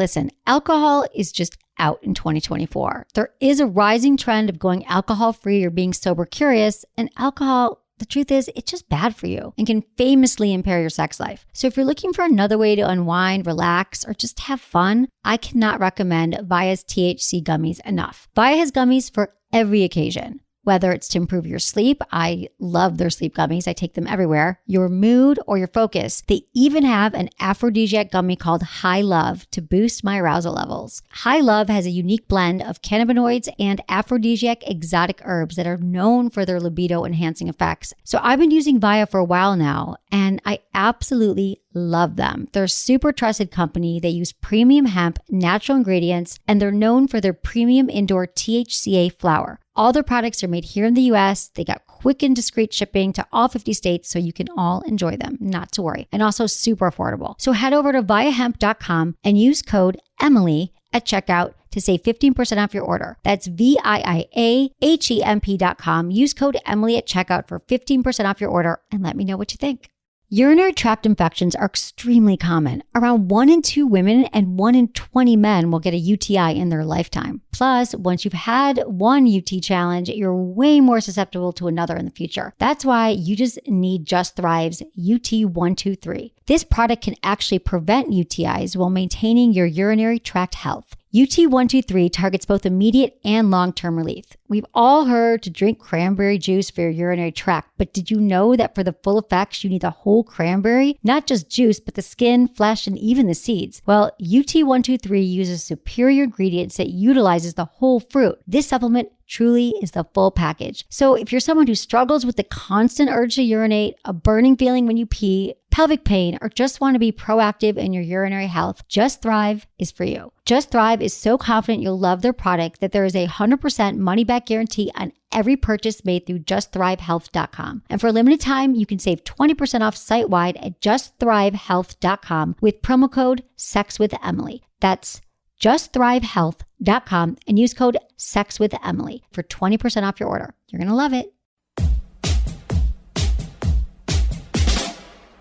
Listen, alcohol is just out in 2024. There is a rising trend of going alcohol-free or being sober curious, and alcohol, the truth is, it's just bad for you and can famously impair your sex life. So if you're looking for another way to unwind, relax, or just have fun, I cannot recommend Via's THC gummies enough. Via has gummies for every occasion. Whether it's to improve your sleep, I love their sleep gummies. I take them everywhere. Your mood or your focus. They even have an aphrodisiac gummy called High Love to boost my arousal levels. High Love has a unique blend of cannabinoids and aphrodisiac exotic herbs that are known for their libido enhancing effects. So I've been using Via for a while now, and I absolutely love them. They're a super trusted company. They use premium hemp, natural ingredients, and they're known for their premium indoor THCA flower. All their products are made here in the US. They got quick and discreet shipping to all 50 states, so you can all enjoy them, not to worry. And also super affordable. So head over to viahemp.com and use code Emily at checkout to save 15% off your order. That's VIIAHEMP.com. Use code Emily at checkout for 15% off your order and let me know what you think. Urinary tract infections are extremely common. Around 1 in 2 women and 1 in 20 men will get a UTI in their lifetime. Plus, once you've had one UT challenge, you're way more susceptible to another in the future. That's why you just need Just Thrive's UT123. This product can actually prevent UTIs while maintaining your urinary tract health. UT123 targets both immediate and long-term relief. We've all heard to drink cranberry juice for your urinary tract, but did you know that for the full effects, you need the whole cranberry? Not just juice, but the skin, flesh, and even the seeds. Well, UT123 uses superior ingredients that utilizes the whole fruit. This supplement truly is the full package. So if you're someone who struggles with the constant urge to urinate, a burning feeling when you pee, pelvic pain, or just want to be proactive in your urinary health, Just Thrive is for you. Just Thrive is so confident you'll love their product that there is a 100% money-back guarantee on every purchase made through justthrivehealth.com. And for a limited time, you can save 20% off site-wide at justthrivehealth.com with promo code SEXWithEmily. That's justthrivehealth.com and use code SEXWithEmily for 20% off your order. You're going to love it.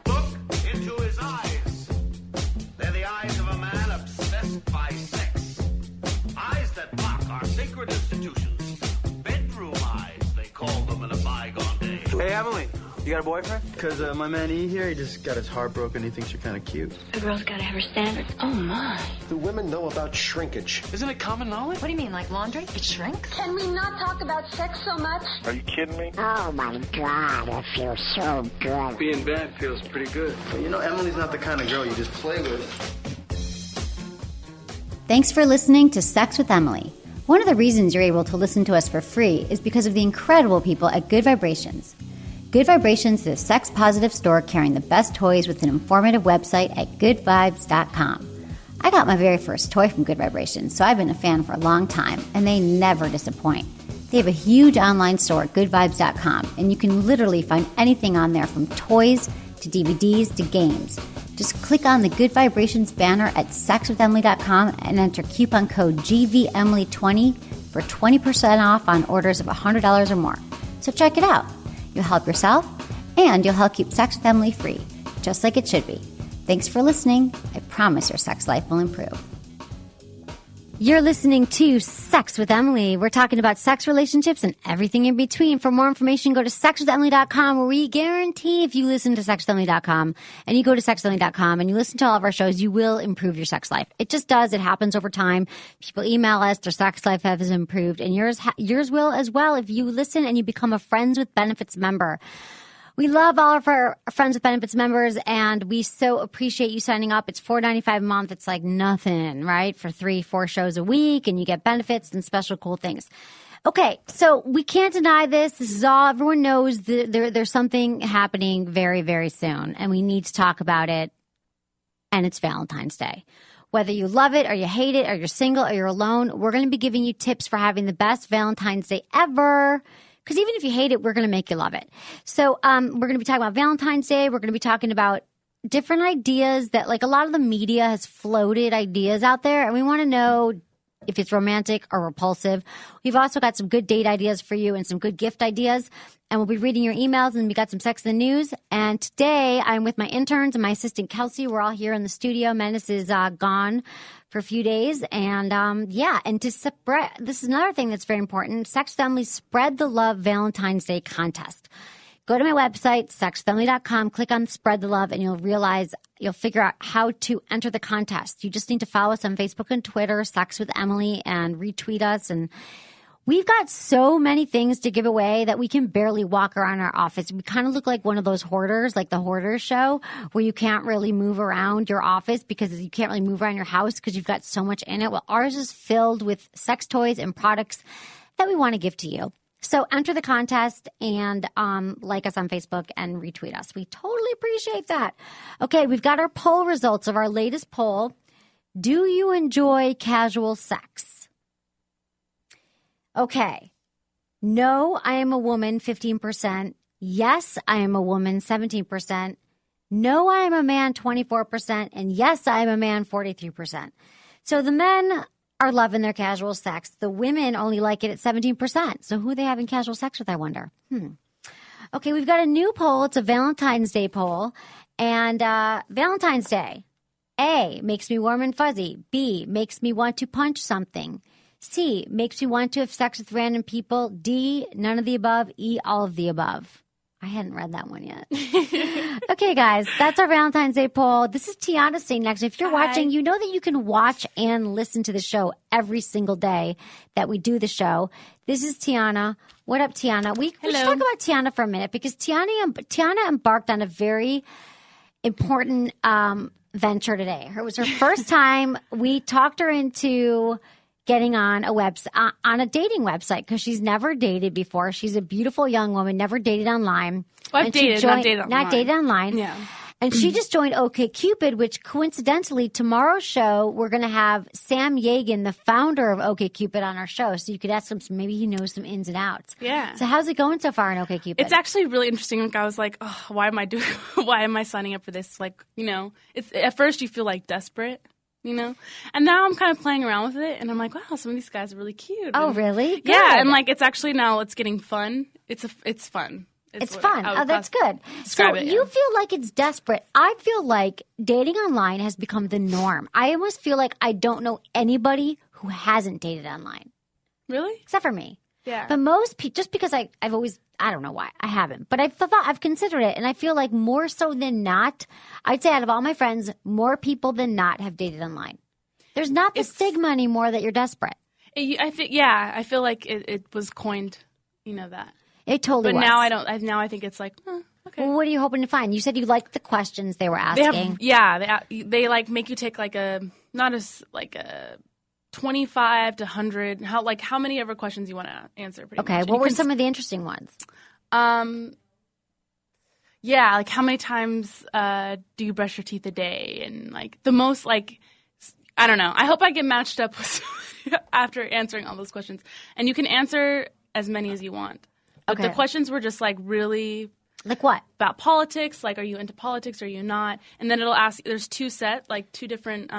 Look into his eyes. They're the eyes of a man obsessed by sex. Eyes that mock our sacred institutions. Bedroom eyes, they called them in a bygone day. Hey, Emily, you got a boyfriend? Because my man E here, he just got his heart broken. He thinks you're kind of cute. A girl's got to have her standards. Oh, my. Do women know about shrinkage? Isn't it common knowledge? What do you mean, like laundry? It shrinks? Can we not talk about sex so much? Are you kidding me? Oh my God, I feel so good. Being bad feels pretty good. But you know, Emily's not the kind of girl you just play with. Thanks for listening to Sex with Emily. One of the reasons you're able to listen to us for free is because of the incredible people at Good Vibrations. Good Vibrations is a sex-positive store carrying the best toys with an informative website at goodvibes.com. I got my very first toy from Good Vibrations, so I've been a fan for a long time, and they never disappoint. They have a huge online store at goodvibes.com, and you can literally find anything on there from toys to DVDs to games. Just click on the Good Vibrations banner at sexwithemily.com and enter coupon code GVEmily20 for 20% off on orders of $100 or more. So check it out. You'll help yourself, and you'll help keep Sex with Emily free, just like it should be. Thanks for listening. I promise your sex life will improve. You're listening to Sex with Emily. We're talking about sex, relationships, and everything in between. For more information, go to sexwithemily.com, where we guarantee if you listen to sexwithemily.com and you go to sexwithemily.com and you listen to all of our shows, you will improve your sex life. It just does. It happens over time. People email us, their sex life has improved, and yours will as well if you listen and you become a Friends with Benefits member. We love all of our Friends with Benefits members, and we so appreciate you signing up. It's $4.95 a month. It's like nothing, right? For 3-4 shows a week, and you get benefits and special cool things. Okay, so we can't deny this. This is all, everyone knows there's something happening very, very soon, and we need to talk about it, and it's Valentine's Day. Whether you love it or you hate it or you're single or you're alone, we're going to be giving you tips for having the best Valentine's Day ever. Because even if you hate it, we're going to make you love it. So we're going to be talking about Valentine's Day. We're going to be talking about different ideas that, like, a lot of the media has floated ideas out there. And we want to know, if it's romantic or repulsive. We've also got some good date ideas for you and some good gift ideas. And we'll be reading your emails, and we got some sex in the news. And today I'm with my interns and my assistant Kelsey. We're all here in the studio. Menace is gone for a few days. And and to spread, this is another thing that's very important. Sex Family Spread the Love Valentine's Day contest. Go to my website, sexfamily.com, click on Spread the Love, and you'll figure out how to enter the contest. You just need to follow us on Facebook and Twitter, Sex with Emily, and retweet us. And we've got so many things to give away that we can barely walk around our office. We kind of look like one of those hoarders, like the Hoarders show, where you can't really move around your office because you can't really move around your house because you've got so much in it. Well, ours is filled with sex toys and products that we want to give to you. So enter the contest and like us on Facebook and retweet us. We totally appreciate that. Okay, we've got our poll results of our latest poll. Do you enjoy casual sex? Okay. No, I am a woman, 15%. Yes, I am a woman, 17%. No, I am a man, 24%. And yes, I am a man, 43%. So the men are loving their casual sex. The women only like it at 17%. So who are they having casual sex with, I wonder? Okay, we've got a new poll. It's a Valentine's Day poll. And Valentine's Day. A, makes me warm and fuzzy. B, makes me want to punch something. C, makes me want to have sex with random people. D, none of the above. E, all of the above. I hadn't read that one yet. Okay, guys, that's our Valentine's Day poll. This is Tiana sitting next. If you're watching, you know that you can watch and listen to the show every single day that we do the show. This is Tiana. What up, Tiana? We should talk about Tiana for a minute because Tiana embarked on a very important venture today. It was her first time. We talked her into getting on a dating website because she's never dated before. She's a beautiful young woman, never dated online. Well, I've dated, not dated online. Yeah. And she just joined OkCupid, which coincidentally, tomorrow's show, we're going to have Sam Yegan, the founder of OkCupid, on our show. So you could ask him, maybe he knows some ins and outs. Yeah. So how's it going so far in OkCupid? It's actually really interesting. Like, I was like, oh, why am I signing up for this? Like, it's at first you feel like desperate. And now I'm kind of playing around with it, and I'm like, wow, some of these guys are really cute. Oh, really? Good. Yeah, and like it's actually now it's getting fun. It's fun. It's fun. Oh, that's good. So you feel like it's desperate. I feel like dating online has become the norm. I almost feel like I don't know anybody who hasn't dated online. Really? Except for me. Yeah. But most people, just because I've always, I don't know why, I haven't. But I've considered it, and I feel like more so than not, I'd say out of all my friends, more people than not have dated online. There's not the stigma anymore that you're desperate. I feel like it was coined, that. It totally was. But now I don't. Now I think it's like, okay. Well, what are you hoping to find? You said you liked the questions they were asking. They like make you take like a 25 to 100. How many ever questions you want to answer? Okay. Much. What were some of the interesting ones? Yeah, like how many times do you brush your teeth a day? And like the most, like, I don't know. I hope I get matched up with somebody after answering all those questions. And you can answer as many as you want. But the questions were just like really. Like what? About politics. Like, are you into politics? Or are you not? And then it'll ask. There's two different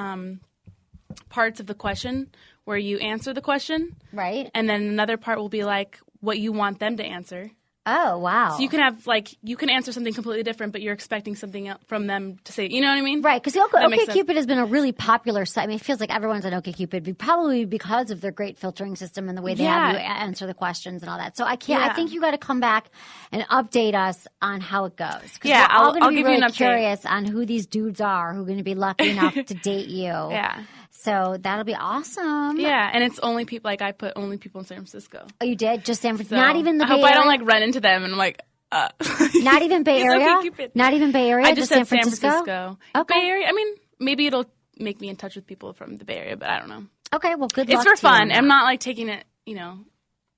parts of the question where you answer the question. Right. And then another part will be like what you want them to answer. Oh, wow. So you can have you can answer something completely different, but you're expecting something else from them to say, you know what I mean? Right, because OkCupid has been a really popular site. I mean, it feels like everyone's on OkCupid, probably because of their great filtering system and the way they have you answer the questions and all that. So I think you got to come back and update us on how it goes. Yeah, we're all going to be give really you an update. Curious on who these dudes are who are going to be lucky enough to date you. Yeah. So that'll be awesome. Yeah, and it's only people, I put only people in San Francisco. Oh, you did? Just San Francisco? So Not even the Bay Area? Area? I hope I don't run into them and I'm like, Not even Bay Area? Not even Bay Area? I just said San Francisco? Okay. Bay Area, I mean, maybe it'll make me in touch with people from the Bay Area, but I don't know. Okay, well, good luck. It's for fun. I'm not like taking it,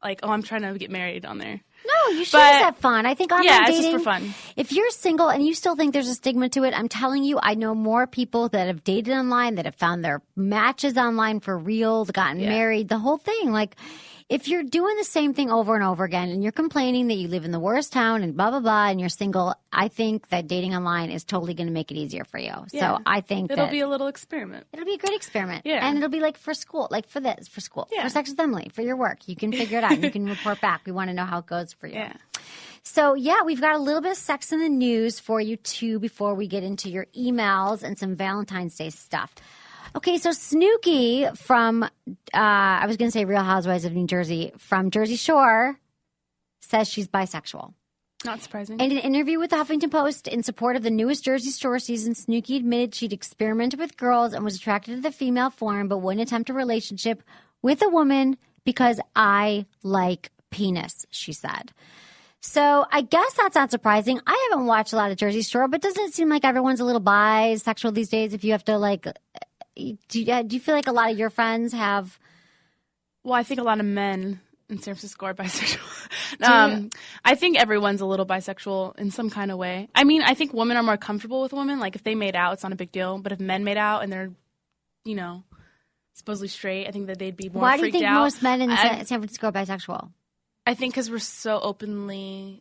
like, oh, I'm trying to get married on there. No, you should just have fun. I think online dating, it's just for fun. If you're single and you still think there's a stigma to it, I'm telling you, I know more people that have dated online, that have found their matches online for real, gotten married, the whole thing. Like, if you're doing the same thing over and over again and you're complaining that you live in the worst town and blah, blah, blah, and you're single, I think that dating online is totally going to make it easier for you. Yeah. So I think it'll be a little experiment. It'll be a great experiment. Yeah. And it'll be like for school, like for school, Yeah. for Sex with Emily, for your work. You can figure it out and you can report back. We want to know how it goes for you. Yeah. So, yeah, we've got a little bit of sex in the news for you, too, before we get into your emails and some Valentine's Day stuff. Okay, so Snooki from, I was going to say Real Housewives of New Jersey, from Jersey Shore, says she's bisexual. Not surprising. In an interview with the Huffington Post in support of the newest Jersey Shore season, Snooki admitted she'd experimented with girls and was attracted to the female form, but wouldn't attempt a relationship with a woman because I like penis, she said. So I guess that's not surprising. I haven't watched a lot of Jersey Shore, but doesn't it seem like everyone's a little bisexual these days if you have to, like... Do you feel like a lot of your friends have? Well, I think a lot of men in San Francisco are bisexual. I think everyone's a little bisexual in some kind of way. I mean, I think women are more comfortable with women. Like, if they made out, it's not a big deal. But if men made out and they're, supposedly straight, I think that they'd be more freaked out. Why do you think most men in San Francisco are bisexual? I think because we're so open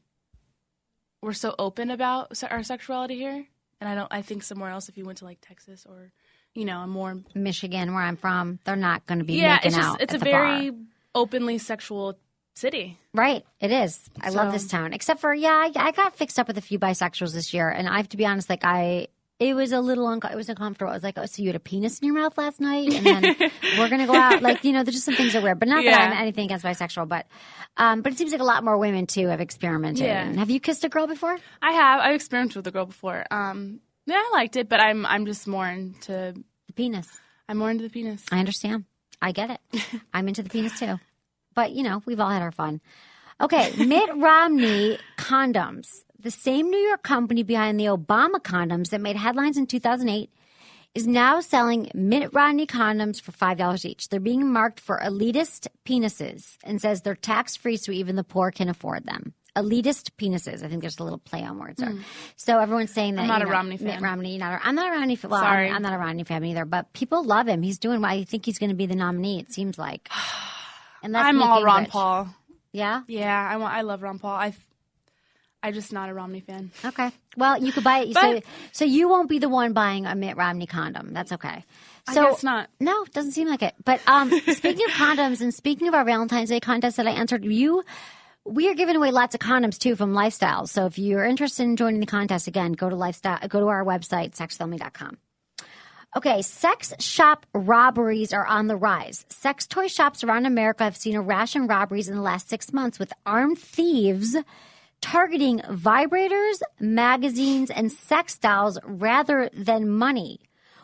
about our sexuality here. And I think somewhere else, if you went to, like, Texas or... a more Michigan, where I'm from, they're not going to be making out. It's at a the very bar. openly sexual city. Right, it is. I love this town. Except for, I got fixed up with a few bisexuals this year, and I have to be honest, like it was a little it was uncomfortable. I was like, oh, so you had a penis in your mouth last night, and then we're gonna go out. Like, there's just some things that are weird. But not that I'm anything against bisexual, but it seems like a lot more women too have experimented. Yeah. Have you kissed a girl before? I have. I've experimented with a girl before. Yeah, I liked it, but I'm just more into the penis. I'm more into the penis. I understand. I get it. I'm into the penis too. But, we've all had our fun. Okay, Mitt Romney condoms. The same New York company behind the Obama condoms that made headlines in 2008 is now selling Mitt Romney condoms for $5 each. They're being marked for elitist penises and says they're tax-free so even the poor can afford them. Elitist penises. I think there's a little play on words there. So everyone's saying that I'm not a Romney fan. Mitt Romney, I'm not a Romney fan. Well, Sorry. I'm not a Romney fan either. But people love him. He's doing well. I think he's going to be the nominee. It seems like. I'm all Ron Paul. Yeah. Yeah, I love Ron Paul. I'm just not a Romney fan. Okay. Well, you could buy it. So you won't be the one buying a Mitt Romney condom. That's okay. So, I guess not. No, it doesn't seem like it. But speaking of condoms and speaking of our Valentine's Day contest that I answered, we are giving away lots of condoms too from Lifestyle. So if you're interested in joining the contest, again, go to our website, sexwithemily.com. Okay, sex shop robberies are on the rise. Sex toy shops around America have seen a rash in robberies in the last 6 months, with armed thieves targeting vibrators, magazines, and sex dolls rather than money.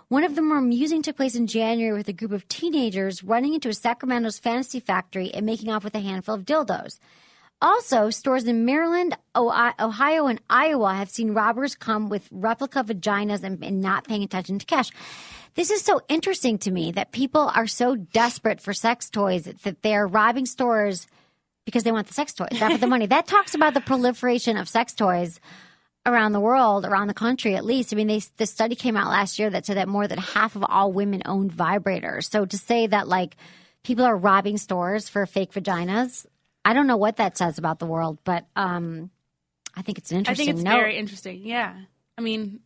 One of the more amusing took place in January with a group of teenagers running into a Sacramento's fantasy factory and making off with a handful of dildos. Also, stores in Maryland, Ohio, and Iowa have seen robbers come with replica vaginas and not paying attention to cash. This is so interesting to me that people are so desperate for sex toys that they're robbing stores because they want the sex toys, not for the money. That talks about the proliferation of sex toys around the world, around the country at least. I mean, the study came out last year that said that more than half of all women owned vibrators. So to say that, like, people are robbing stores for fake vaginas, I don't know what that says about the world, but I think it's an interesting I think it's note. very interesting, yeah. I mean,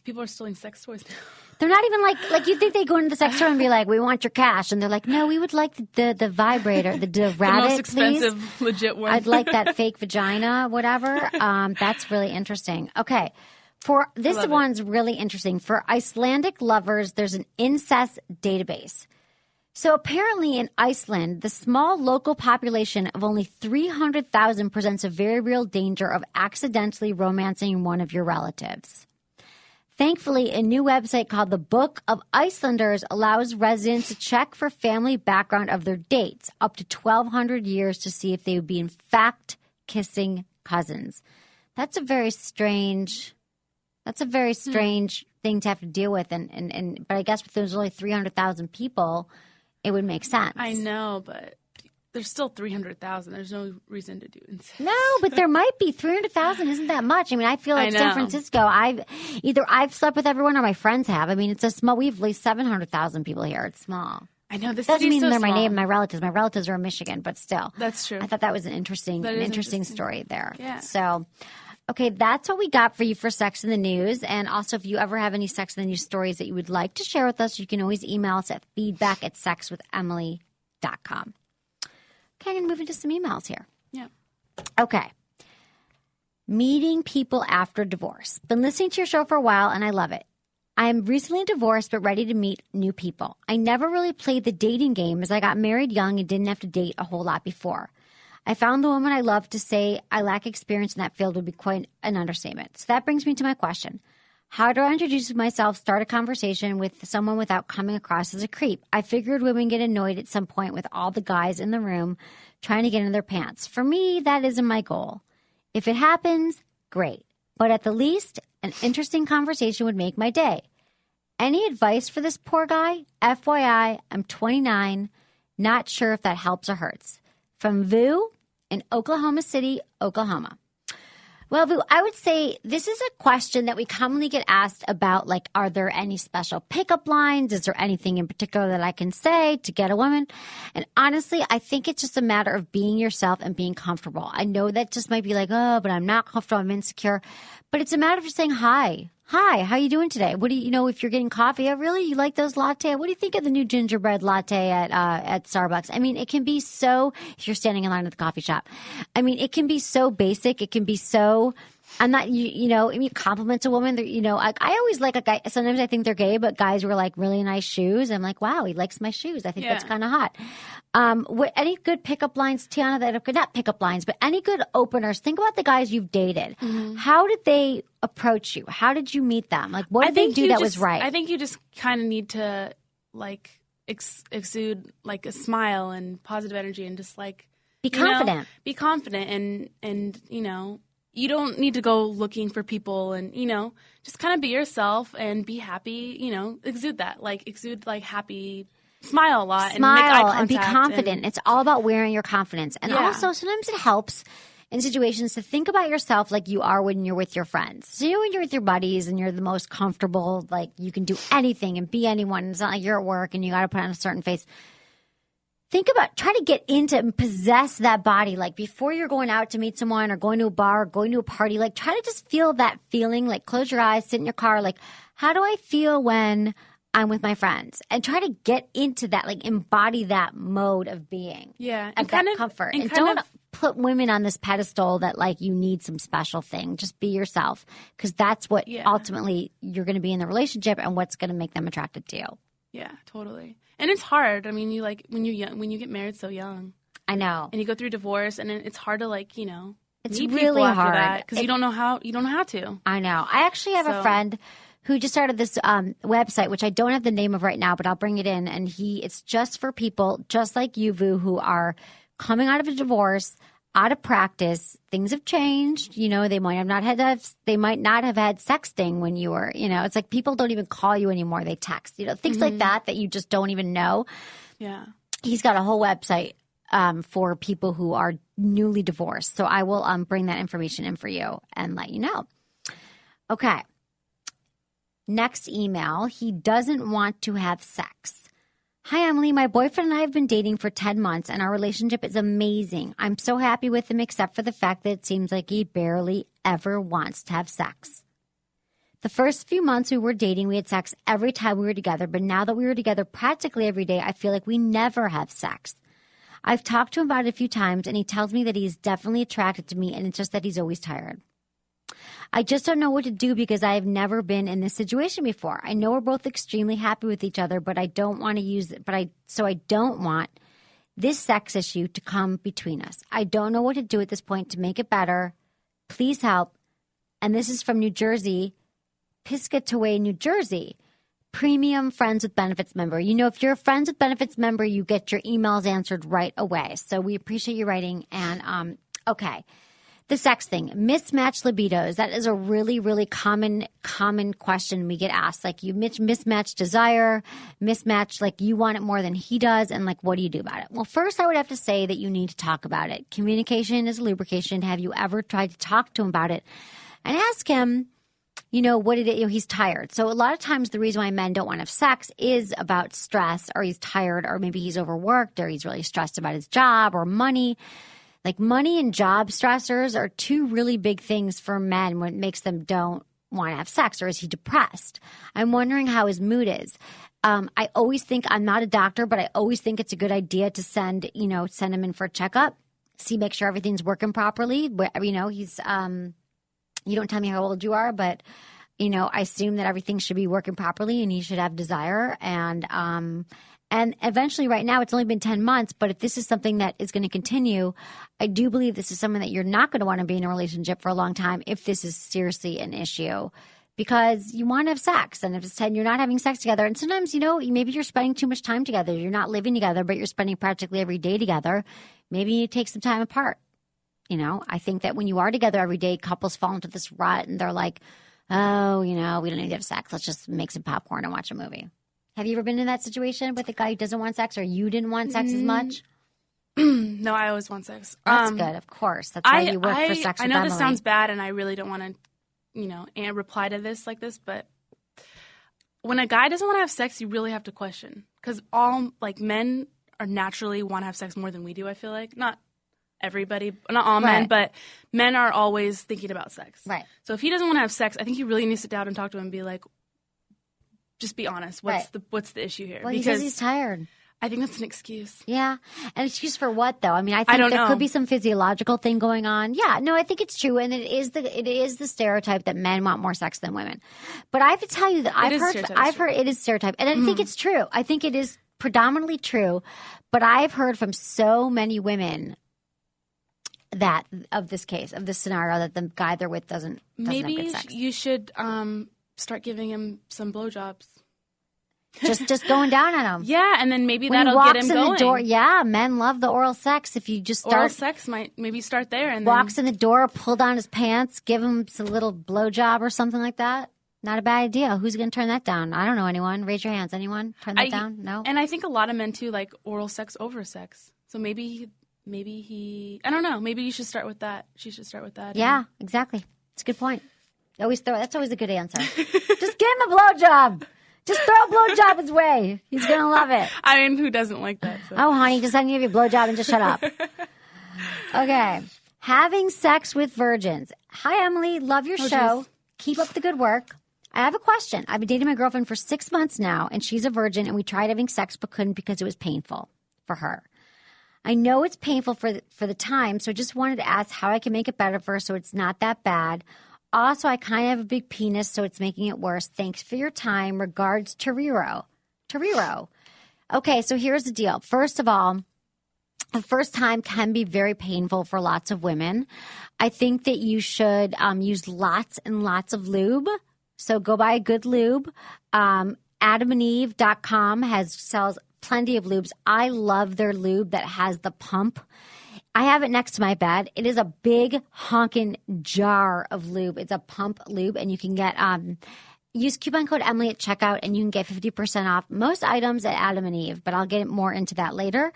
people are stealing sex toys now. They're not even like you'd think they go into the sex store and be like, we want your cash. And they're like, no, we would like the vibrator, the rabbit, the most expensive, please. legit one. I'd like that fake vagina, whatever. That's really interesting. Okay. For this one's really interesting. For Icelandic lovers, there's an incest database. So apparently in Iceland, the small local population of only 300,000 presents a very real danger of accidentally romancing one of your relatives. Thankfully, a new website called the Book of Icelanders allows residents to check for family background of their dates up to 1,200 years to see if they would be in fact kissing cousins. That's a very strange thing to have to deal with. But I guess with there's only 300,000 people, it would make sense. I know, but there's still 300,000. There's no reason to do insane. No, but there might be. 300,000 isn't that much. I mean, I feel like I know. San Francisco, I've slept with everyone or my friends have. I mean, it's a small, we have at least 700,000 people here. It's small. I know this Doesn't mean so they're small. my name, my relatives. My relatives are in Michigan, but still. That's true. I thought that was an interesting interesting. story there. Yeah. So, okay, that's what we got for you for Sex in the News. And also, if you ever have any Sex in the News stories that you would like to share with us, you can always email us at feedback@sexwithemily.com. Okay, I'm going to move into some emails here. Yeah. Okay. Meeting people after divorce. Been listening to your show for a while, and I love it. I am recently divorced but ready to meet new people. I never really played the dating game as I got married young and didn't have to date a whole lot before. I found the woman I love. To say I lack experience in that field would be quite an understatement. So that brings me to my question. How do I introduce myself, start a conversation with someone without coming across as a creep? I figured women get annoyed at some point with all the guys in the room trying to get in their pants. For me, that isn't my goal. If it happens, great. But at the least, an interesting conversation would make my day. Any advice for this poor guy? FYI, I'm 29. Not sure if that helps or hurts. From Vu in Oklahoma City, Oklahoma. Well, Vu, I would say this is a question that we commonly get asked about, like, are there any special pickup lines? Is there anything in particular that I can say to get a woman? And honestly, I think it's just a matter of being yourself and being comfortable. I know that just might be like, oh, but I'm not comfortable, I'm insecure. But it's a matter of just saying hi. Hi, how you doing today? What do you know if you're getting coffee? Oh, really? You like those latte? What do you think of the new gingerbread latte at Starbucks? I mean, it can be so, if you're standing in line at the coffee shop, I mean, it can be so basic. It can be so, I'm not, you know, I mean, compliment a woman, you know, I always like a guy, sometimes I think they're gay, but guys were like really nice shoes. I'm like, wow, he likes my shoes. I think that's kind of hot. Any good pickup lines, Tiana, that are not pickup lines, but any good openers? Think about the guys you've dated. Mm-hmm. How did they approach you? How did you meet them? Like, what did they do that was right? I think you just kind of need to, like, exude, like, a smile and positive energy and just, like, be confident. Be confident and, you know, you don't need to go looking for people and, you know, just kind of be yourself and be happy, you know, exude happy, smile a lot. Smile and make eye contact and be confident. It's all about wearing your confidence. And also sometimes it helps in situations to think about yourself like you are when you're with your friends. So, you know, when you're with your buddies and you're the most comfortable, like you can do anything and be anyone. It's not like you're at work and you got to put on a certain face. Think about, try to get into and possess that body. Like before you're going out to meet someone or going to a bar or going to a party, like try to just feel that feeling, like close your eyes, sit in your car. Like, how do I feel when I'm with my friends? And try to get into that, like embody that mode of being. Yeah. And that comfort. And don't put women on this pedestal that like you need some special thing. Just be yourself. Because that's what ultimately you're going to be in the relationship and what's going to make them attracted to you. Yeah, totally. And it's hard. I mean, you like when you're young, when you get married so young. I know. And you go through divorce, and it's hard to like, you know, it's meet really people after hard that because you don't know how to. I know. I actually have a friend who just started this website, which I don't have the name of right now, but I'll bring it in. And it's just for people just like you, Vu, who are coming out of a divorce, out of practice. Things have changed. You know, they might not have had sexting when you were, you know, it's like people don't even call you anymore. They text, you know, things like that you just don't even know. Yeah. He's got a whole website for people who are newly divorced. So I will bring that information in for you and let you know. Okay. Next email. He doesn't want to have sex. Hi, Emily. My boyfriend and I have been dating for 10 months, and our relationship is amazing. I'm so happy with him, except for the fact that it seems like he barely ever wants to have sex. The first few months we were dating, we had sex every time we were together, but now that we were together practically every day, I feel like we never have sex. I've talked to him about it a few times, and he tells me that he's definitely attracted to me, and it's just that he's always tired. I just don't know what to do because I have never been in this situation before. I know we're both extremely happy with each other, but I don't want to use it. So I don't want this sex issue to come between us. I don't know what to do at this point to make it better. Please help. And this is from New Jersey, Piscataway, New Jersey. Premium Friends with Benefits member. You know, if you're a Friends with Benefits member, you get your emails answered right away. So we appreciate you writing. And okay. The sex thing, mismatched libidos. That is a really, really common question we get asked. Like you mismatched desire, mismatched, like you want it more than he does. And like, what do you do about it? Well, first I would have to say that you need to talk about it. Communication is lubrication. Have you ever tried to talk to him about it and ask him, what did it, he's tired. So a lot of times the reason why men don't want to have sex is about stress, or he's tired, or maybe he's overworked, or he's really stressed about his job or money. Like money and job stressors are two really big things for men when it makes them don't want to have sex. Or is he depressed? I'm wondering how his mood is. I always think, I'm not a doctor, but I always think it's a good idea to send him in for a checkup, make sure everything's working properly. He's, you don't tell me how old you are, but I assume that everything should be working properly and he should have desire. And eventually, right now, it's only been 10 months, but if this is something that is going to continue, I do believe this is someone that you're not going to want to be in a relationship for a long time if this is seriously an issue, because you want to have sex. And if it's 10, you're not having sex together. And sometimes, maybe you're spending too much time together. You're not living together, but you're spending practically every day together. Maybe you take some time apart. I think that when you are together every day, couples fall into this rut and they're like, oh, we don't need to have sex. Let's just make some popcorn and watch a movie. Have you ever been in that situation with a guy who doesn't want sex, or you didn't want sex as much? No, I always want sex. That's good, of course. That's why you work for Sex with I know Emily. this sounds bad, and I really don't want to, reply to this like this, but when a guy doesn't want to have sex, you really have to question. Because men are naturally want to have sex more than we do, I feel like. Not everybody, not all men, but men are always thinking about sex. Right. So if he doesn't want to have sex, I think you really need to sit down and talk to him and be like, just be honest. What's the issue here? Well, because he's tired. I think that's an excuse. Yeah. An excuse for what, though? I mean, I think there could be some physiological thing going on. Yeah. No, I think it's true. And it is the stereotype that men want more sex than women. But I have to tell you that I've heard it is stereotype. And I think it's true. I think it is predominantly true. But I've heard from so many women that of this scenario, that the guy they're with doesn't have good sex. Maybe you should start giving him some blowjobs. Just going down on him. Yeah, and then maybe when that'll get him going. The door, yeah, men love the oral sex. If you just start oral sex, might maybe start there, and walks in the door, pull down his pants, give him a little blowjob or something like that. Not a bad idea. Who's going to turn that down? I don't know anyone. Raise your hands. Anyone turn that down? No. And I think a lot of men too like oral sex over sex. So maybe he. I don't know. Maybe you should start with that. She should start with that. Yeah, exactly. It's a good point. That's always a good answer. Just give him a blowjob. Just throw a blowjob his way. He's going to love it. I mean, who doesn't like that? So. Oh, honey, just let me give you a blowjob and just shut up. Okay. Having sex with virgins. Hi, Emily. Love your show. Geez. Keep up the good work. I have a question. I've been dating my girlfriend for 6 months now, and she's a virgin, and we tried having sex but couldn't because it was painful for her. I know it's painful for the time, so I just wanted to ask how I can make it better for her so it's not that bad. Also, I kind of have a big penis, so it's making it worse. Thanks for your time. Regards, Toriro. Okay, so here's the deal. First of all, the first time can be very painful for lots of women. I think that you should use lots and lots of lube. So go buy a good lube. AdamandEve.com sells plenty of lubes. I love their lube that has the pump. I have it next to my bed. It is a big honking jar of lube. It's a pump lube, and you can get use coupon code Emily at checkout, and you can get 50% off most items at Adam and Eve. But I'll get more into that later.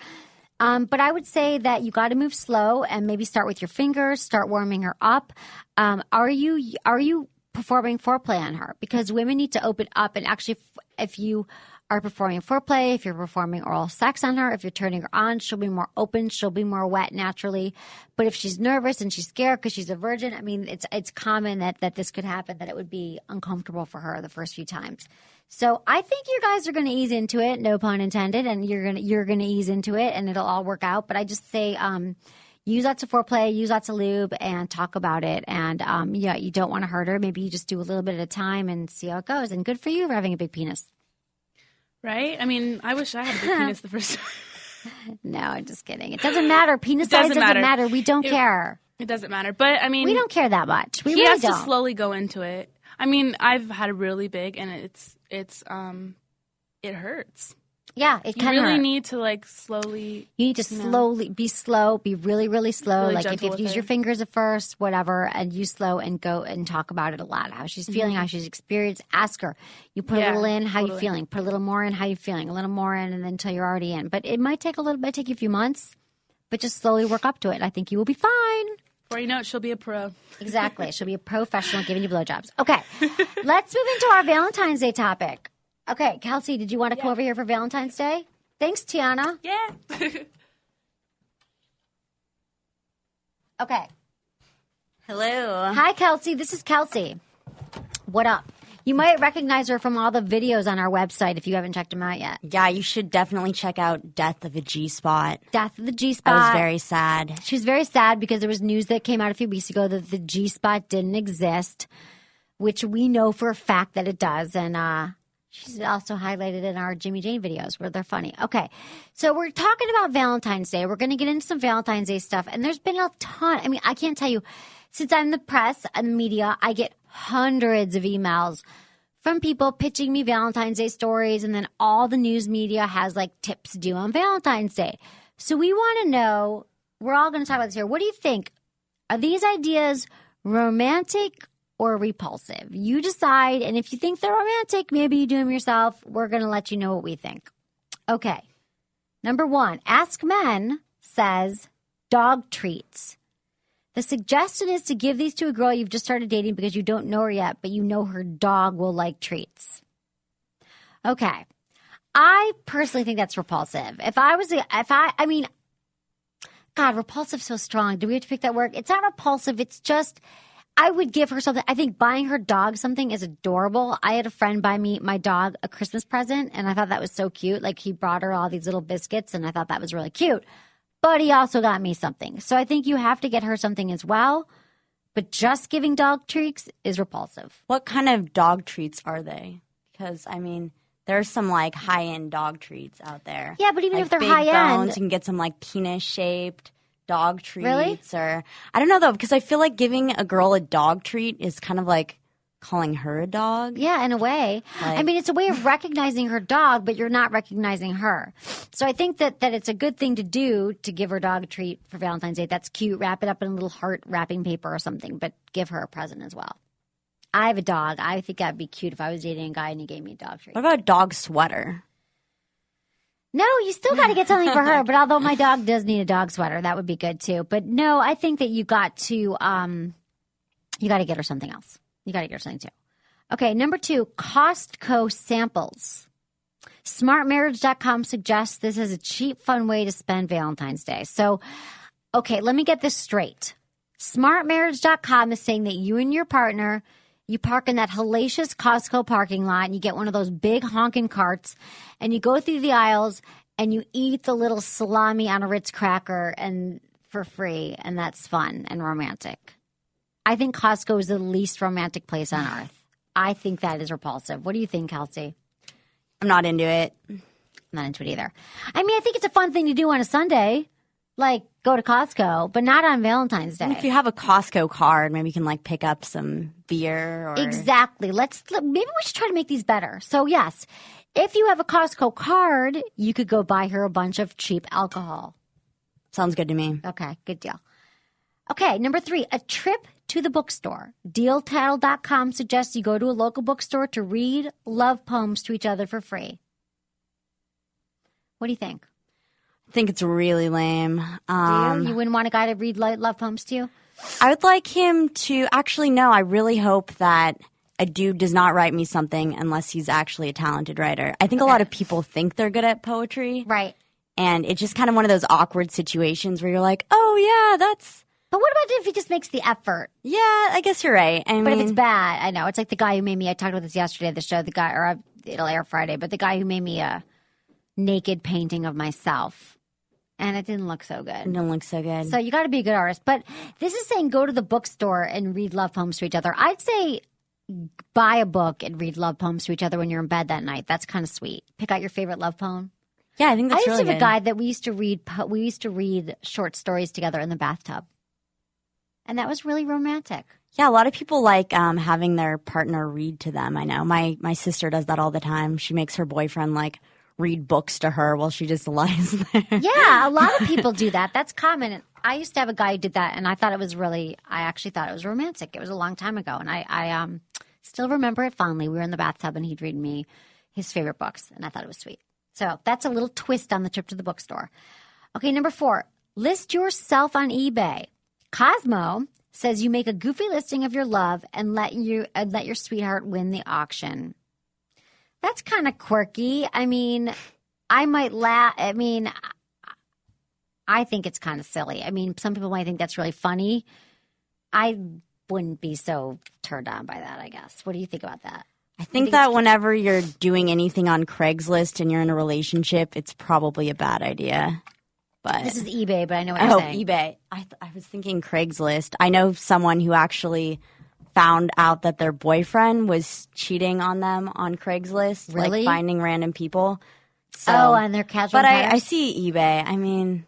But I would say that you got to move slow and maybe start with your fingers. Start warming her up. Are you performing foreplay on her? Because women need to open up, and actually, if you are performing foreplay, if you're performing oral sex on her, if you're turning her on, she'll be more open, she'll be more wet naturally. But if she's nervous and she's scared because she's a virgin, I mean, it's common that this could happen, that it would be uncomfortable for her the first few times. So I think you guys are going to ease into it, no pun intended, and you're going to ease into it, and it'll all work out. But I just say use lots of foreplay, use lots of lube, and talk about it. And you don't want to hurt her. Maybe you just do a little bit at a time and see how it goes. And good for you for having a big penis. Right? I mean, I wish I had a big penis the first time. No, I'm just kidding. It doesn't matter. Penis size doesn't matter. We don't care. It doesn't matter. But, I mean... we don't care that much. We really don't. He has to slowly go into it. I mean, I've had a really big, and it hurts. Yeah, it You can really hurt. need to like slowly. You need to slowly be slow, be really, really slow. Really Like if you gentle have to with use her. your fingers at first, whatever, and use slow and go and talk about it a lot. How she's feeling, how she's experienced. Ask her. You put a Yeah, little in, how you totally. feeling? Put a little more in, how you feeling? A little more in, and then until you're already in. But it might take a little bit, take you a few months, but just slowly work up to it. I think you will be fine. Before you know it, she'll be a pro. Exactly. She'll be a professional giving you blowjobs. Okay. Let's move into our Valentine's Day topic. Okay, Kelsey, did you want to come over here for Valentine's Day? Thanks, Tiana. Yeah. Okay. Hello. Hi, Kelsey. This is Kelsey. What up? You might recognize her from all the videos on our website if you haven't checked them out yet. Yeah, you should definitely check out Death of a G-Spot. Death of the G-Spot. I was very sad. She was very sad because there was news that came out a few weeks ago that the G-Spot didn't exist, which we know for a fact that it does. And she's also highlighted in our Jimmy Jane videos where they're funny. Okay, so we're talking about Valentine's Day. We're going to get into some Valentine's Day stuff. And there's been a ton. I mean, I can't tell you. Since I'm in the press and the media, I get hundreds of emails from people pitching me Valentine's Day stories. And then all the news media has like tips to do on Valentine's Day. So we want to know, we're all going to talk about this here. What do you think? Are these ideas romantic or repulsive? You decide, and if you think they're romantic, maybe you do them yourself. We're going to let you know what we think. Okay. Number 1, Ask Men says dog treats. The suggestion is to give these to a girl you've just started dating because you don't know her yet, but you know her dog will like treats. Okay. I personally think that's repulsive. God, repulsive so strong. Do we have to pick that word? It's not repulsive. It's just, I would give her something. I think buying her dog something is adorable. I had a friend buy me, my dog, a Christmas present, and I thought that was so cute. Like, he brought her all these little biscuits, and I thought that was really cute. But he also got me something. So I think you have to get her something as well. But just giving dog treats is repulsive. What kind of dog treats are they? Because, I mean, there's some, like, high-end dog treats out there. Yeah, but even like if they're big high-end. bones, you can get some, like, penis-shaped dog treats. Really? Or I don't know, though, because I feel like giving a girl a dog treat is kind of like calling her a dog. Yeah, in a way. I mean, it's a way of recognizing her dog, but you're not recognizing her. So I think that it's a good thing to do to give her dog a treat for Valentine's Day. That's cute. Wrap it up in a little heart wrapping paper or something, but give her a present as well. I have a dog. I think that'd be cute if I was dating a guy and he gave me a dog treat. What about a dog sweater? No, you still got to get something for her. But although my dog does need a dog sweater, that would be good too. But no, I think that you got to get her something else. You got to get her something too. Okay, number 2, Costco samples. SmartMarriage.com suggests this is a cheap, fun way to spend Valentine's Day. So, okay, let me get this straight. SmartMarriage.com is saying that you and your partner, you park in that hellacious Costco parking lot and you get one of those big honking carts and you go through the aisles and you eat the little salami on a Ritz cracker and for free, and that's fun and romantic. I think Costco is the least romantic place on earth. I think that is repulsive. What do you think, Kelsey? I'm not into it. I'm not into it either. I mean, I think it's a fun thing to do on a Sunday, like go to Costco, but not on Valentine's Day. If you have a Costco card, maybe you can like pick up some beer or Exactly. Maybe we should try to make these better. So yes, if you have a Costco card, you could go buy her a bunch of cheap alcohol. Sounds good to me. Okay, good deal. Okay, number 3, a trip to the bookstore. DealTitle.com suggests you go to a local bookstore to read love poems to each other for free. What do you think? I think it's really lame. Do you? You wouldn't want a guy to read love poems to you? I would like him to actually, no, I really hope that a dude does not write me something unless he's actually a talented writer. I think a lot of people think they're good at poetry. Right. And it's just kind of one of those awkward situations where you're like, oh, yeah, that's... But what about if he just makes the effort? Yeah, I guess you're right. But if it's bad, I know. It's like the guy who made me, I talked about this yesterday at the show, it'll air Friday, but the guy who made me a naked painting of myself. And it didn't look so good. It didn't look so good. So you got to be a good artist. But this is saying go to the bookstore and read love poems to each other. I'd say buy a book and read love poems to each other when you're in bed that night. That's kind of sweet. Pick out your favorite love poem. Yeah, I think that's really good. I used to have a guy that we used to read short stories together in the bathtub. And that was really romantic. Yeah, a lot of people like having their partner read to them. I know. My sister does that all the time. She makes her boyfriend like read books to her while she just lies there. Yeah, a lot of people do that. That's common. I used to have a guy who did that, and I actually thought it was romantic. It was a long time ago, and I still remember it fondly. We were in the bathtub, and he'd read me his favorite books, and I thought it was sweet. So that's a little twist on the trip to the bookstore. Okay, number 4, list yourself on eBay. Cosmo says you make a goofy listing of your love and let your sweetheart win the auction. That's kind of quirky. I mean, I might laugh. I mean, I think it's kind of silly. I mean, some people might think that's really funny. I wouldn't be so turned on by that, I guess. What do you think about that? I think that whenever you're doing anything on Craigslist and you're in a relationship, it's probably a bad idea. But this is eBay, but I know what you're saying. eBay. I was thinking Craigslist. I know someone who actually found out that their boyfriend was cheating on them on Craigslist. Really? Like finding random people. So, on their casual But encounters? I see eBay. I mean,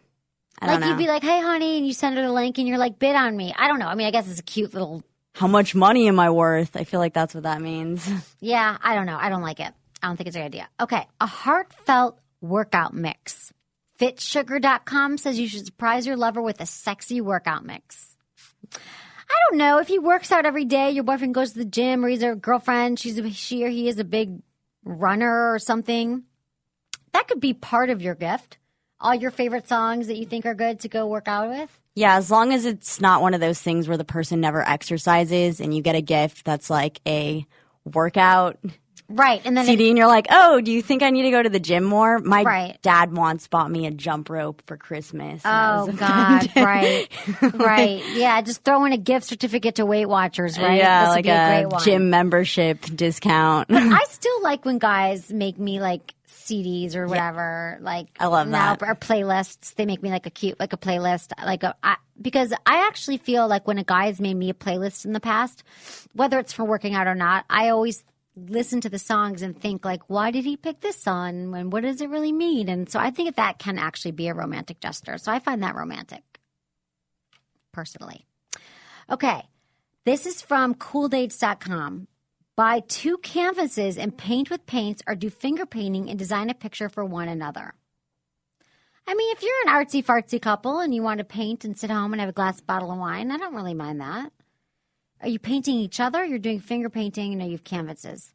I don't know. You'd be like, hey, honey, and you send her the link, and you're like, bid on me. I don't know. I mean, I guess it's a cute little... How much money am I worth? I feel like that's what that means. Yeah, I don't know. I don't like it. I don't think it's a good idea. Okay, a heartfelt workout mix. Fitsugar.com says you should surprise your lover with a sexy workout mix. I don't know. If he works out every day, your boyfriend goes to the gym, or he's a girlfriend, she or he is a big runner or something. That could be part of your gift. All your favorite songs that you think are good to go work out with. Yeah, as long as it's not one of those things where the person never exercises and you get a gift that's like a workout right, and then CD and you're like, oh, do you think I need to go to the gym more? My right. dad once bought me a jump rope for Christmas. Oh, God, right, right. Yeah, just throw in a gift certificate to Weight Watchers, right? Yeah, this like would be a great one. gym membership discount. I still like when guys make me like CDs or whatever. Like I love that. Or playlists. They make me like a playlist. Because I actually feel like when a guy has made me a playlist in the past, whether it's for working out or not, I always listen to the songs and think like, why did he pick this song and what does it really mean? And so I think that can actually be a romantic gesture. So I find that romantic, personally. Okay, this is from cooldates.com. Buy 2 canvases and paint with paints, or do finger painting and design a picture for one another. I mean, if you're an artsy-fartsy couple and you want to paint and sit home and have a bottle of wine, I don't really mind that. Are you painting each other? You're doing finger painting and you have canvases.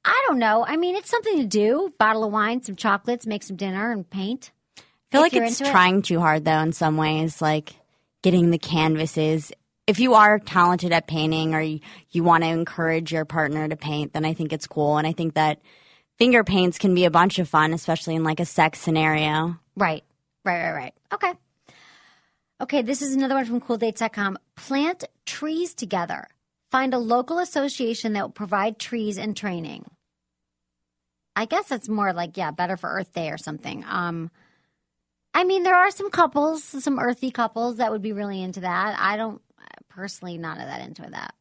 I don't know. I mean, it's something to do. Bottle of wine, some chocolates, make some dinner, and paint. I feel like it's trying too hard, though, in some ways, like getting the canvases. If you are talented at painting or you want to encourage your partner to paint, then I think it's cool. And I think that finger paints can be a bunch of fun, especially in like a sex scenario. Right. Okay, this is another one from cooldates.com. Plant trees together. Find a local association that will provide trees and training. I guess that's more like, better for Earth Day or something. I mean, there are some couples, some earthy couples that would be really into that. I don't, personally, not that into that.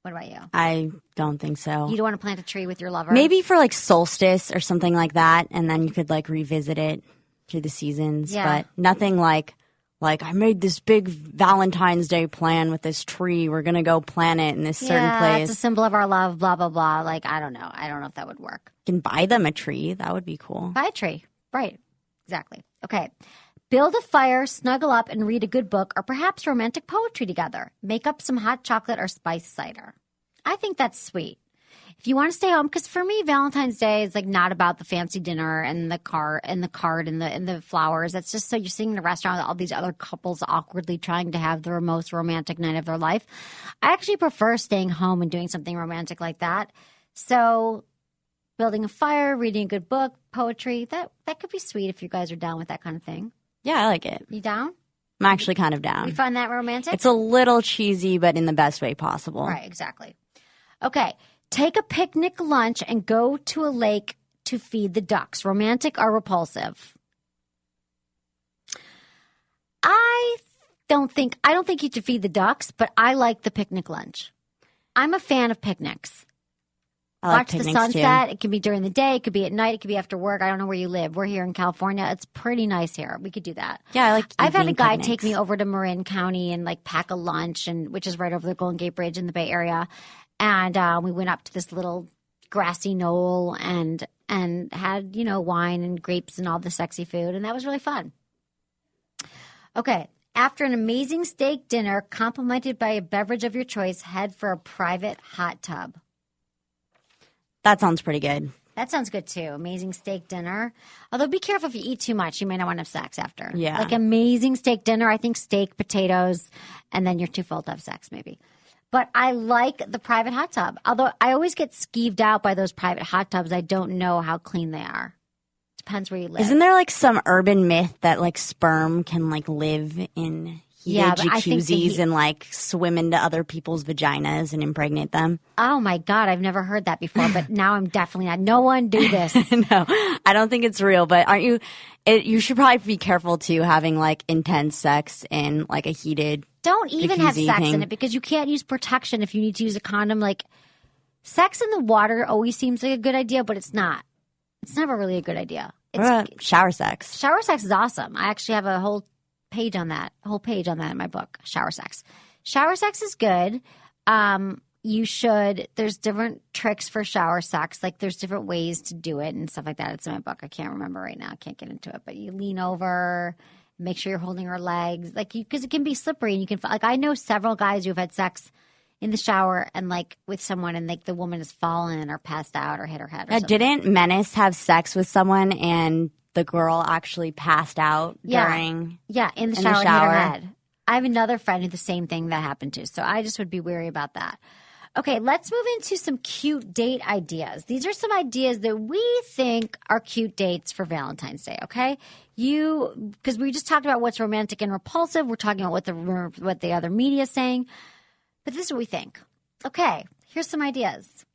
What about you? I don't think so. You don't want to plant a tree with your lover? Maybe for like solstice or something like that, and then you could like revisit it through the seasons. Yeah. But nothing like I made this big Valentine's Day plan with this tree. We're going to go plant it in this certain place. It's a symbol of our love, blah, blah, blah. Like, I don't know. I don't know if that would work. You can buy them a tree. That would be cool. Buy a tree. Right. Exactly. Okay. Build a fire, snuggle up, and read a good book, or perhaps romantic poetry together. Make up some hot chocolate or spiced cider. I think that's sweet. If you want to stay home, because for me, Valentine's Day is like not about the fancy dinner and the card and the flowers. That's just so you're sitting in a restaurant with all these other couples awkwardly trying to have the most romantic night of their life. I actually prefer staying home and doing something romantic like that. So building a fire, reading a good book, poetry, that could be sweet if you guys are down with that kind of thing. Yeah, I like it. You down? I'm actually kind of down. You find that romantic? It's a little cheesy, but in the best way possible. Right, exactly. Okay. Take a picnic lunch and go to a lake to feed the ducks. Romantic or repulsive? I don't think you should feed the ducks, but I like the picnic lunch. I'm a fan of picnics. I like Watch the picnics sunset. too. It can be during the day. It could be at night. It could be after work. I don't know where you live. We're here in California. It's pretty nice here. We could do that. Yeah, I like I've had a guy picnics. take me over to Marin County and like pack a lunch, which is right over the Golden Gate Bridge in the Bay Area. And we went up to this little grassy knoll, and and had, you know, wine and grapes and all the sexy food, and that was really fun. Okay. After an amazing steak dinner, complimented by a beverage of your choice, head for a private hot tub. That sounds pretty good. That sounds good, too. Amazing steak dinner. Although be careful if you eat too much. You may not want to have sex after. Yeah. Like amazing steak dinner, I think steak, potatoes, and then you're too full to have sex maybe. But I like the private hot tub. Although I always get skeeved out by those private hot tubs. I don't know how clean they are. Depends where you live. Isn't there like some urban myth that like sperm can like live in heated jacuzzis and like swim into other people's vaginas and impregnate them? Oh my God, I've never heard that before, but now I'm definitely not. No one do this. No, I don't think it's real, but aren't you? You should probably be careful too having like intense sex in like a heated. Don't even have jacuzzi sex thing. in it because you can't use protection if you need to use a condom. Like sex in the water always seems like a good idea, but it's not. It's never really a good idea. Shower sex. Shower sex is awesome. I actually have a whole page on that in my book, Shower Sex. Shower sex is good. There's different tricks for shower sex. Like there's different ways to do it and stuff like that. It's in my book. I can't remember right now. I can't get into it. But you lean over, make sure you're holding her legs. Because it can be slippery and you can, like I know several guys who have had sex in the shower and like with someone and like the woman has fallen or passed out or hit her head or something. Didn't Menace have sex with someone and the girl actually passed out during in the shower and hit her head? I have another friend who the same thing that happened to. So I just would be wary about that. Okay, let's move into some cute date ideas. These are some ideas that we think are cute dates for Valentine's Day, okay? Because we just talked about what's romantic and repulsive. We're talking about what the other media is saying. But this is what we think. Okay, here's some ideas.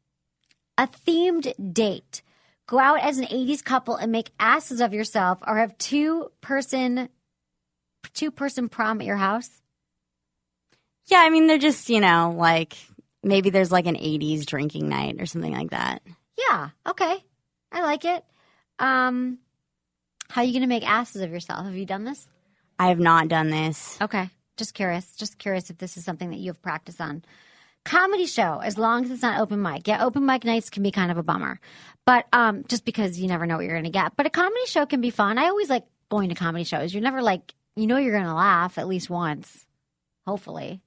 A themed date. Go out as an 80s couple and make asses of yourself or have two-person prom at your house. Yeah, I mean, they're just, like maybe there's like an 80s drinking night or something like that. Yeah, okay. I like it. How are you going to make asses of yourself? Have you done this? I have not done this. Okay. Just curious if this is something that you have practiced on. Comedy show, as long as it's not open mic. Yeah, open mic nights can be kind of a bummer. But just because you never know what you're going to get. But a comedy show can be fun. I always like going to comedy shows. You're never like, you're going to laugh at least once. Hopefully.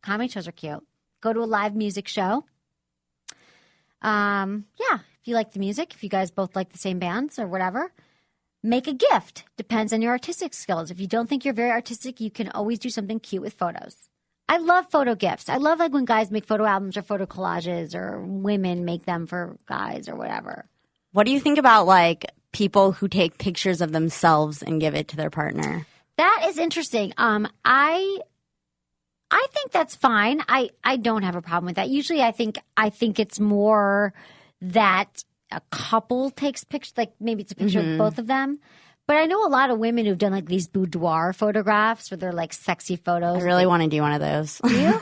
Comedy shows are cute. Go to a live music show. If you like the music, if you guys both like the same bands or whatever. Make a gift. Depends on your artistic skills. If you don't think you're very artistic, you can always do something cute with photos. I love photo gifts. I love like when guys make photo albums or photo collages or women make them for guys or whatever. What do you think about like people who take pictures of themselves and give it to their partner? That is interesting. I think that's fine. I don't have a problem with that. Usually I think it's more that a couple takes pictures, like maybe it's a picture of both of them. But I know a lot of women who've done like these boudoir photographs where they're like sexy photos. I really want to do one of those. Do you?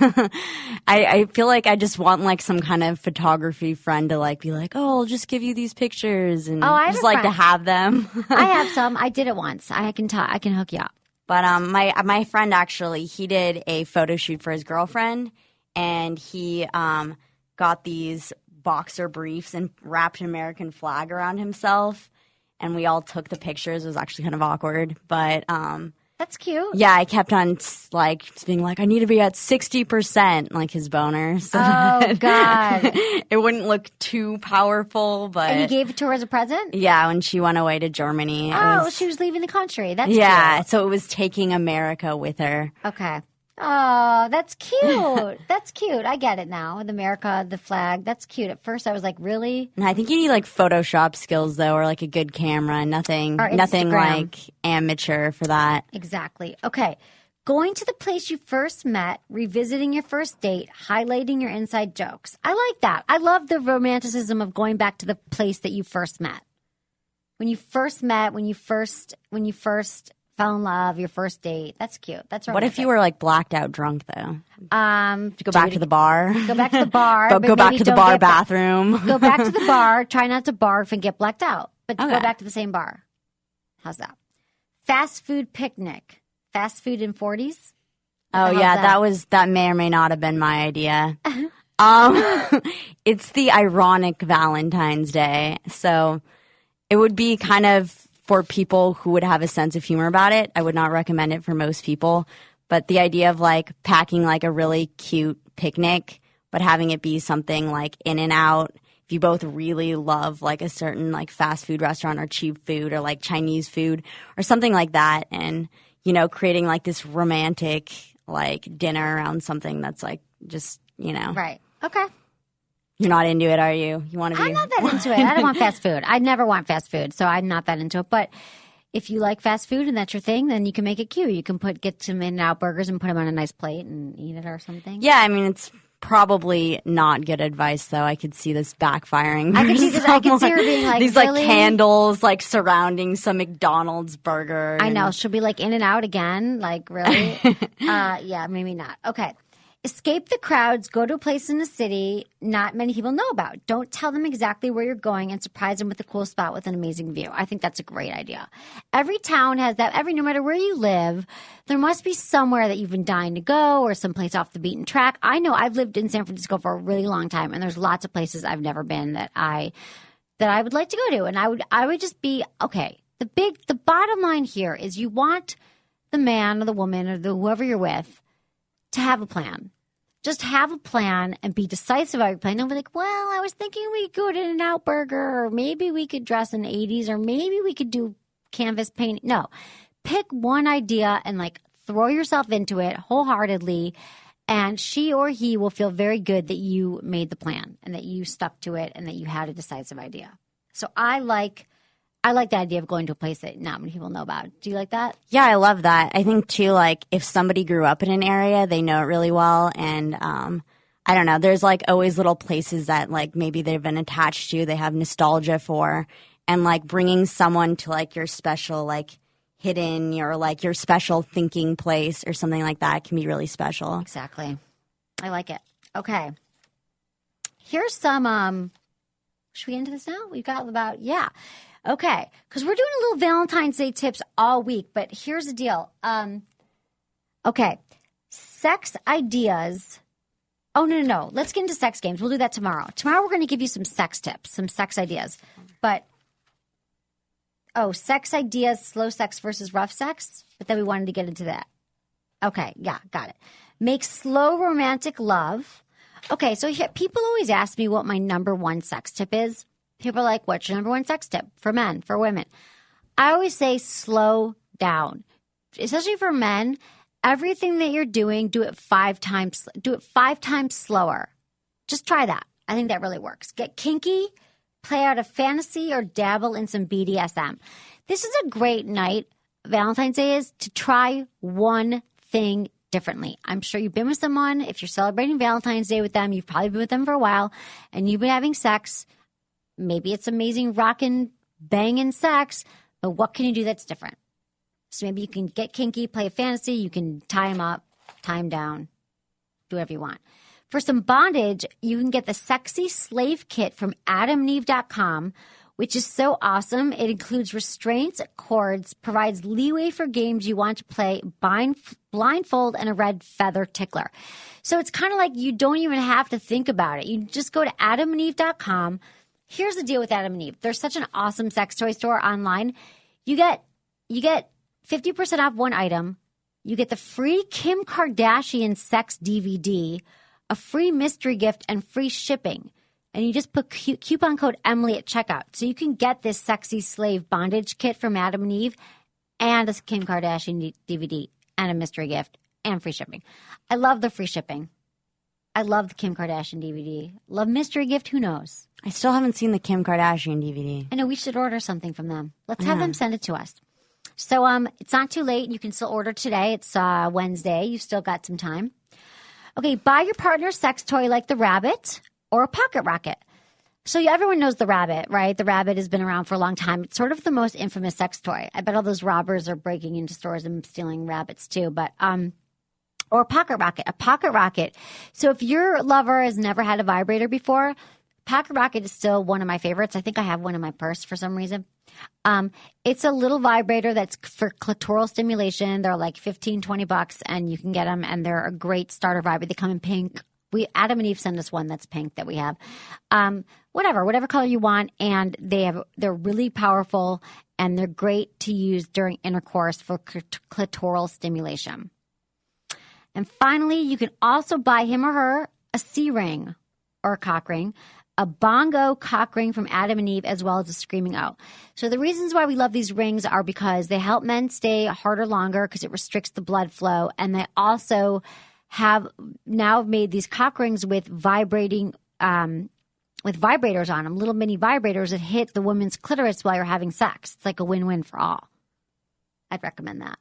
I feel like I just want like some kind of photography friend to like be like, oh, I'll just give you these pictures and just like to have them. I have some. I did it once. I can hook you up. But my friend actually, he did a photo shoot for his girlfriend and he got these boxer briefs and wrapped an American flag around himself. And we all took the pictures. It was actually kind of awkward, but that's cute. Yeah, I kept on like being like, I need to be at 60%, like his boner. So God, it wouldn't look too powerful. But and you gave it to her as a present? Yeah, when she went away to Germany. She was leaving the country. That's cute. So it was taking America with her. Okay. Oh, that's cute. That's cute. I get it now. With America, the flag. That's cute. At first, I was like, really? And I think you need like Photoshop skills though, or like a good camera. Nothing like amateur for that. Exactly. Okay. Going to the place you first met, revisiting your first date, highlighting your inside jokes. I like that. I love the romanticism of going back to the place that you first met. When you first met, when you first fell in love, your first date. That's cute. That's romantic. What if you were like blacked out drunk though? To go back to the bar. Go back to the bar. Go back to the bar bathroom. Go back to the bar. Try not to barf and get blacked out. But go back to the same bar. How's that? Fast food picnic. Fast food in 40s? Oh yeah, that may or may not have been my idea. It's the ironic Valentine's Day. So it would be kind of for people who would have a sense of humor about it. I would not recommend it for most people. But the idea of like packing like a really cute picnic, but having it be something like in and out. If you both really love like a certain like fast food restaurant or cheap food or like Chinese food or something like that, and you know, creating like this romantic like dinner around something that's like just, you know. Right. Okay. You're not into it, are you? You want to be? I'm not that into it. I don't want fast food. I never want fast food, so I'm not that into it. But if you like fast food and that's your thing, then you can make it cute. You can get some In-N-Out burgers and put them on a nice plate and eat it or something. Yeah, I mean, it's probably not good advice, though. I could see this backfiring. I could see this. I could see her being like, these really? Like candles like surrounding some McDonald's burger. I know. She'll be like In-N-Out again. Like, really? Yeah, maybe not. Okay. Escape the crowds. Go to a place in the city not many people know about. Don't tell them exactly where you're going and surprise them with a cool spot with an amazing view. I think that's a great idea. Every town has that. No matter where you live, there must be somewhere that you've been dying to go or someplace off the beaten track. I know I've lived in San Francisco for a really long time, and there's lots of places I've never been that I would like to go to. And I would just be, okay, the bottom line here is you want the man or the woman or whoever you're with to have a plan. Just have a plan and be decisive about your plan. Don't be like, well, I was thinking we could go to In-N-Out Burger, or maybe we could dress in the 80s, or maybe we could do canvas painting. No. Pick one idea and like throw yourself into it wholeheartedly, and she or he will feel very good that you made the plan and that you stuck to it and that you had a decisive idea. So I like the idea of going to a place that not many people know about. Do you like that? Yeah, I love that. I think, too, like, if somebody grew up in an area, they know it really well. And I don't know, there's, like, always little places that, like, maybe they've been attached to, they have nostalgia for. And, like, bringing someone to, like, your special, like, hidden or, like, your special thinking place or something like that can be really special. Exactly. I like it. Okay. Here's some should we get into this now? We've got about, yeah. Okay, because we're doing a little Valentine's Day tips all week, but here's the deal. Okay, sex ideas. Oh, no. Let's get into sex games. We'll do that tomorrow. Tomorrow we're going to give you some sex tips, some sex ideas. But, sex ideas, slow sex versus rough sex? But then we wanted to get into that. Okay, yeah, got it. Make slow romantic love. Okay, so here, people always ask me what my number one sex tip is. People are like, what's your number one sex tip for men, for women? I always say slow down. Especially for men, everything that you're doing, do it 5 times. Do it 5 times slower. Just try that. I think that really works. Get kinky, play out a fantasy, or dabble in some BDSM. This is a great night, Valentine's Day is, to try one thing differently. I'm sure you've been with someone. If you're celebrating Valentine's Day with them, you've probably been with them for a while, and you've been having sex. Maybe it's amazing rockin', banging sex, but what can you do that's different? So maybe you can get kinky, play a fantasy, you can tie them up, tie them down, do whatever you want. For some bondage, you can get the Sexy Slave Kit from adamandeve.com, which is so awesome. It includes restraints, cords, provides leeway for games you want to play, blindfold, and a red feather tickler. So it's kind of like you don't even have to think about it. You just go to adamandeve.com. Here's the deal with Adam and Eve. They're such an awesome sex toy store online. You get 50% off one item. You get the free Kim Kardashian sex DVD, a free mystery gift, and free shipping. And you just put coupon code Emily at checkout. So you can get this Sexy Slave Bondage Kit from Adam and Eve and a Kim Kardashian DVD and a mystery gift and free shipping. I love the free shipping. I love the Kim Kardashian DVD. Love mystery gift, who knows? I still haven't seen the Kim Kardashian DVD. I know, we should order something from them. Let's have them send it to us. So it's not too late. You can still order today. It's Wednesday. You've still got some time. Okay, buy your partner a sex toy like the rabbit or a pocket rocket. So everyone knows the rabbit, right? The rabbit has been around for a long time. It's sort of the most infamous sex toy. I bet all those robbers are breaking into stores and stealing rabbits too. But or a pocket rocket. So if your lover has never had a vibrator before, pocket rocket is still one of my favorites. I think I have one in my purse for some reason. It's a little vibrator that's for clitoral stimulation. They're like $15-20 and you can get them, and they're a great starter vibrator. They come in pink. Adam and Eve send us one that's pink that we have. whatever color you want. And they're really powerful, and they're great to use during intercourse for clitoral stimulation. And finally, you can also buy him or her a C-ring or a cock ring, a bongo cock ring from Adam and Eve, as well as a screaming O. So the reasons why we love these rings are because they help men stay harder longer because it restricts the blood flow. And they also have now made these cock rings with vibrators on them, little mini vibrators that hit the woman's clitoris while you're having sex. It's like a win-win for all. I'd recommend that.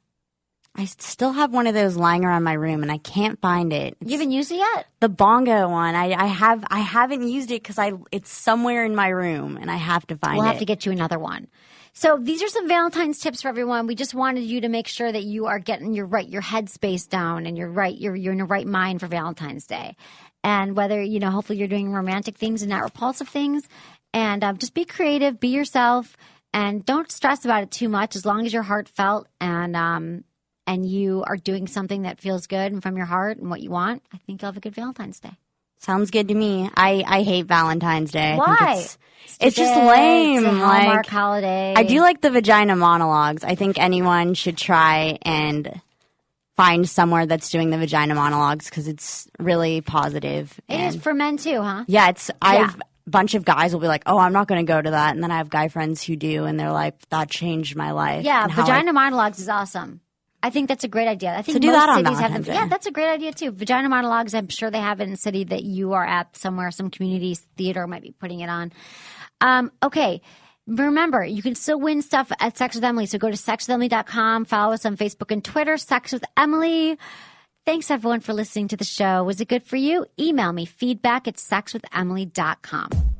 I still have one of those lying around my room, and I can't find it. You haven't used it yet? The bongo one. I haven't used it because it's somewhere in my room, and I have to find it. We'll have to get you another one. So these are some Valentine's tips for everyone. We just wanted you to make sure that you are getting your headspace down, and you're in the right mind for Valentine's Day. And whether, hopefully you're doing romantic things and not repulsive things. And just be creative, be yourself, and don't stress about it too much as long as you're heartfelt and you are doing something that feels good and from your heart and what you want. I think you'll have a good Valentine's Day. Sounds good to me. I hate Valentine's Day. Why? I think it's just lame. It's a Hallmark holiday. I do like the vagina monologues. I think anyone should try and find somewhere that's doing the vagina monologues because it's really positive. It is for men too, huh? Yeah, a bunch of guys will be like, oh, I'm not going to go to that. And then I have guy friends who do, and they're like, that changed my life. Yeah, vagina monologues is awesome. I think that's a great idea. I think do most that on cities have Valentine's them. Day. Yeah, that's a great idea too. Vagina monologues, I'm sure they have it in a city that you are at somewhere. Some community theater might be putting it on. Okay. Remember, you can still win stuff at Sex with Emily. So go to sexwithemily.com. Follow us on Facebook and Twitter, Sex with Emily. Thanks, everyone, for listening to the show. Was it good for you? Email me, feedback@sexwithemily.com.